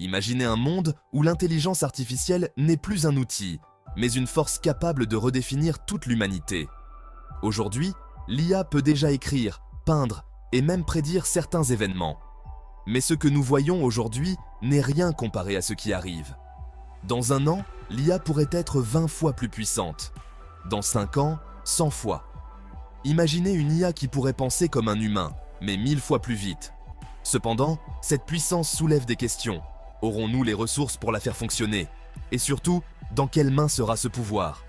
Imaginez un monde où l'intelligence artificielle n'est plus un outil, mais une force capable de redéfinir toute l'humanité. Aujourd'hui, l'IA peut déjà écrire, peindre et même prédire certains événements. Mais ce que nous voyons aujourd'hui n'est rien comparé à ce qui arrive. Dans un an, l'IA pourrait être 20 fois plus puissante. Dans 5 ans, 100 fois. Imaginez une IA qui pourrait penser comme un humain, mais 1000 fois plus vite. Cependant, cette puissance soulève des questions. Aurons-nous les ressources pour la faire fonctionner? Et surtout, dans quelles mains sera ce pouvoir?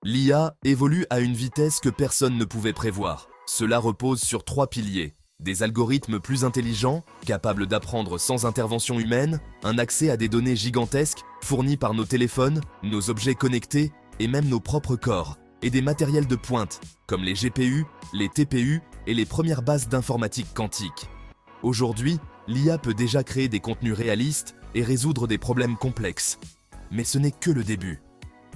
L'IA évolue à une vitesse que personne ne pouvait prévoir. Cela repose sur 3 piliers. Des algorithmes plus intelligents, capables d'apprendre sans intervention humaine, un accès à des données gigantesques fournies par nos téléphones, nos objets connectés et même nos propres corps, et des matériels de pointe, comme les GPU, les TPU et les premières bases d'informatique quantique. Aujourd'hui, l'IA peut déjà créer des contenus réalistes et résoudre des problèmes complexes. Mais ce n'est que le début.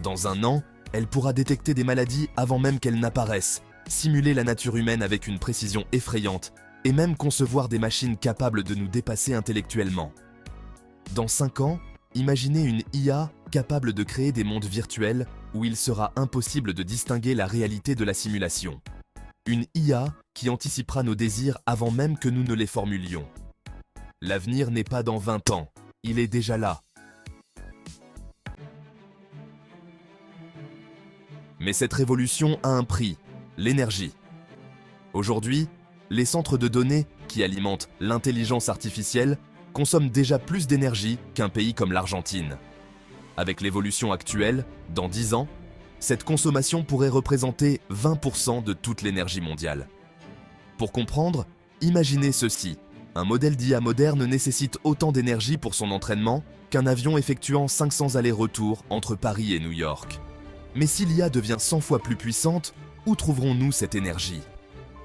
Dans un an, elle pourra détecter des maladies avant même qu'elles n'apparaissent, simuler la nature humaine avec une précision effrayante et même concevoir des machines capables de nous dépasser intellectuellement. Dans 5 ans, imaginez une IA capable de créer des mondes virtuels où il sera impossible de distinguer la réalité de la simulation. Une IA qui anticipera nos désirs avant même que nous ne les formulions. L'avenir n'est pas dans 20 ans, il est déjà là. Mais cette révolution a un prix, l'énergie. Aujourd'hui, les centres de données qui alimentent l'intelligence artificielle consomment déjà plus d'énergie qu'un pays comme l'Argentine. Avec l'évolution actuelle, dans 10 ans, cette consommation pourrait représenter 20% de toute l'énergie mondiale. Pour comprendre, imaginez ceci. Un modèle d'IA moderne nécessite autant d'énergie pour son entraînement qu'un avion effectuant 500 allers-retours entre Paris et New York. Mais si l'IA devient 100 fois plus puissante, où trouverons-nous cette énergie?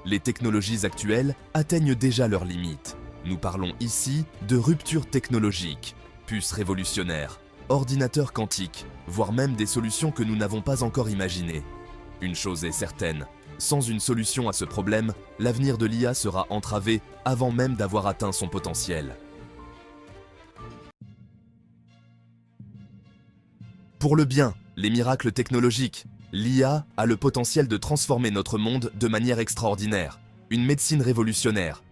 Les technologies actuelles atteignent déjà leurs limites. Nous parlons ici de rupture technologique, puces révolutionnaires, ordinateurs quantiques, voire même des solutions que nous n'avons pas encore imaginées. Une chose est certaine, sans une solution à ce problème, l'avenir de l'IA sera entravé avant même d'avoir atteint son potentiel. Pour le bien, les miracles technologiques, l'IA a le potentiel de transformer notre monde de manière extraordinaire. Une médecine révolutionnaire.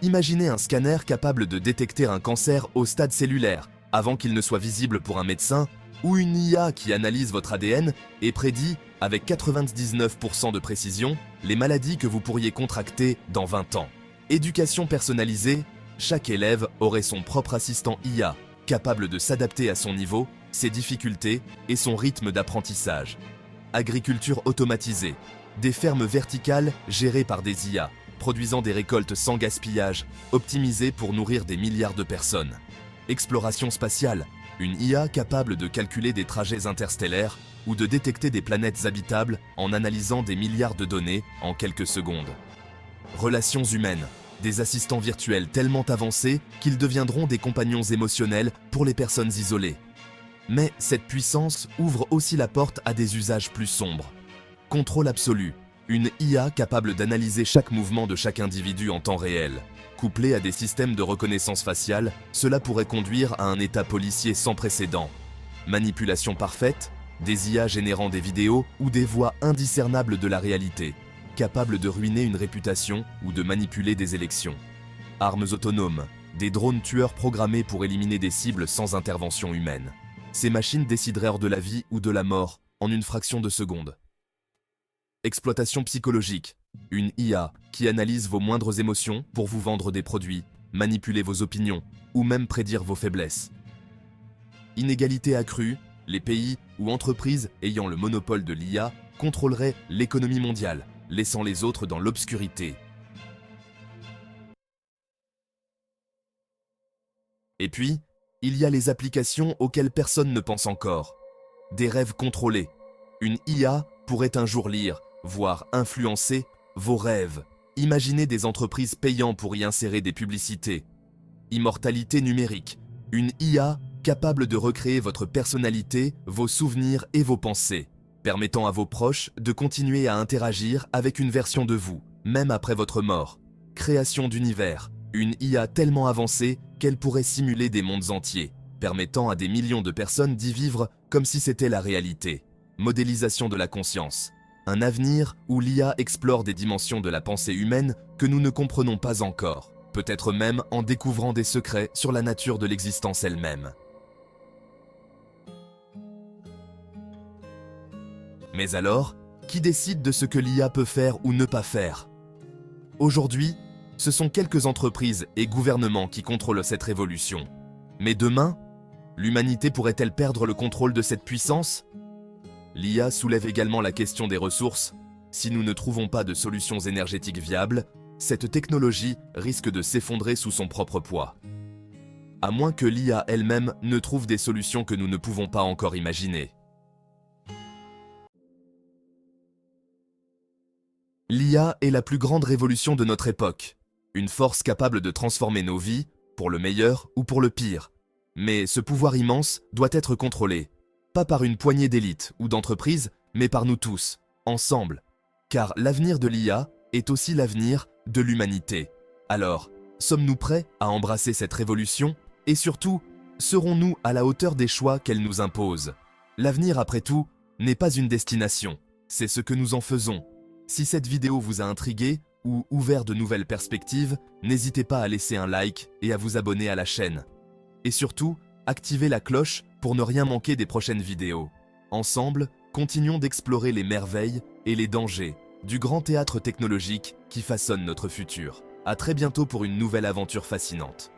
Imaginez un scanner capable de détecter un cancer au stade cellulaire, avant qu'il ne soit visible pour un médecin, ou une IA qui analyse votre ADN et prédit, avec 99% de précision, les maladies que vous pourriez contracter dans 20 ans. Éducation personnalisée, chaque élève aurait son propre assistant IA, capable de s'adapter à son niveau, ses difficultés et son rythme d'apprentissage. Agriculture automatisée, des fermes verticales gérées par des IA, produisant des récoltes sans gaspillage, optimisées pour nourrir des milliards de personnes. Exploration spatiale, une IA capable de calculer des trajets interstellaires ou de détecter des planètes habitables en analysant des milliards de données en quelques secondes. Relations humaines, des assistants virtuels tellement avancés qu'ils deviendront des compagnons émotionnels pour les personnes isolées. Mais cette puissance ouvre aussi la porte à des usages plus sombres. Contrôle absolu, une IA capable d'analyser chaque mouvement de chaque individu en temps réel. Couplé à des systèmes de reconnaissance faciale, cela pourrait conduire à un état policier sans précédent. Manipulation parfaite, des IA générant des vidéos ou des voix indiscernables de la réalité, capables de ruiner une réputation ou de manipuler des élections. Armes autonomes, des drones tueurs programmés pour éliminer des cibles sans intervention humaine. Ces machines décideraient de la vie ou de la mort en une fraction de seconde. Exploitation psychologique, une IA qui analyse vos moindres émotions pour vous vendre des produits, manipuler vos opinions ou même prédire vos faiblesses. Inégalité accrue, les pays ou entreprises ayant le monopole de l'IA contrôleraient l'économie mondiale, laissant les autres dans l'obscurité. Et puis, il y a les applications auxquelles personne ne pense encore. Des rêves contrôlés. Une IA pourrait un jour lire, voire influencer, vos rêves. Imaginez des entreprises payant pour y insérer des publicités. Immortalité numérique. Une IA capable de recréer votre personnalité, vos souvenirs et vos pensées, permettant à vos proches de continuer à interagir avec une version de vous, même après votre mort. création d'univers, une IA tellement avancée qu'elle pourrait simuler des mondes entiers, permettant à des millions de personnes d'y vivre comme si c'était la réalité. Modélisation de la conscience. Un avenir où l'IA explore des dimensions de la pensée humaine que nous ne comprenons pas encore, peut-être même en découvrant des secrets sur la nature de l'existence elle-même. Mais alors, qui décide de ce que l'IA peut faire ou ne pas faire? Aujourd'hui, ce sont quelques entreprises et gouvernements qui contrôlent cette révolution. Mais demain, l'humanité pourrait-elle perdre le contrôle de cette puissance? L'IA soulève également la question des ressources. Si nous ne trouvons pas de solutions énergétiques viables, cette technologie risque de s'effondrer sous son propre poids. À moins que l'IA elle-même ne trouve des solutions que nous ne pouvons pas encore imaginer. L'IA est la plus grande révolution de notre époque, une force capable de transformer nos vies, pour le meilleur ou pour le pire. Mais ce pouvoir immense doit être contrôlé, pas par une poignée d'élites ou d'entreprises, mais par nous tous, ensemble. Car l'avenir de l'IA est aussi l'avenir de l'humanité. Alors, sommes-nous prêts à embrasser cette révolution? Et surtout, serons-nous à la hauteur des choix qu'elle nous impose? L'avenir, après tout, n'est pas une destination, c'est ce que nous en faisons. Si cette vidéo vous a intrigué ou ouvert de nouvelles perspectives, n'hésitez pas à laisser un like et à vous abonner à la chaîne. Et surtout, activez la cloche pour ne rien manquer des prochaines vidéos. Ensemble, continuons d'explorer les merveilles et les dangers du grand théâtre technologique qui façonne notre futur. À très bientôt pour une nouvelle aventure fascinante.